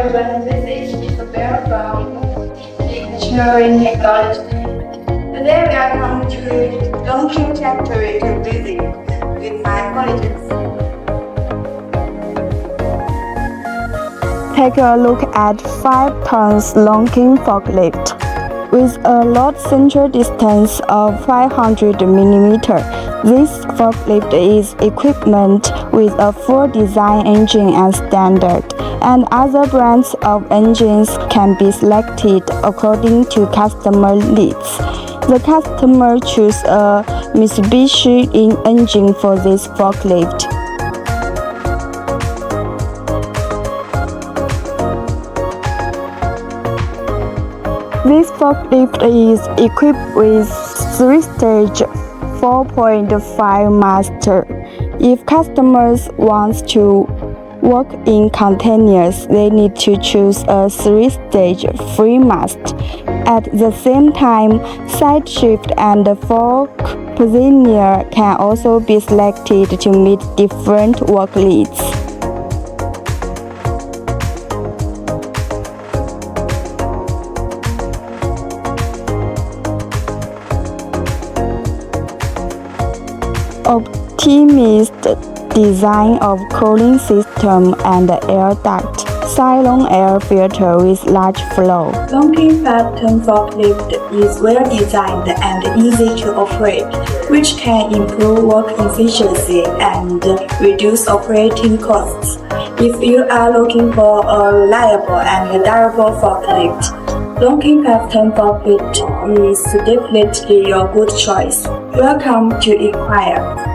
everyone, this is Isabel from Liebty Machinery Technology. Today we are coming to LONGKING factory to visit with my colleagues. Take a look at 5 tons LONGKING forklift. With a load center distance of 500 mm, this forklift is equipped with a full design engine as standard, and other brands of engines can be selected according to customer needs. The customer chooses a Mitsubishi engine for this forklift. This forklift is equipped with 3-stage 4.5 mast. If customers want to work in containers, they need to choose a 3-stage free mast. At the same time, side shift and fork positioner can also be selected to meet different work needs. Optimized design of cooling system and air duct, cyclone air filter with large flow. LONGKING 5-ton forklift is well designed and easy to operate, which can improve work efficiency and reduce operating costs. If you are looking for a reliable and durable forklift, LONGKING 5-ton forklift is definitely your good choice. Welcome to inquire.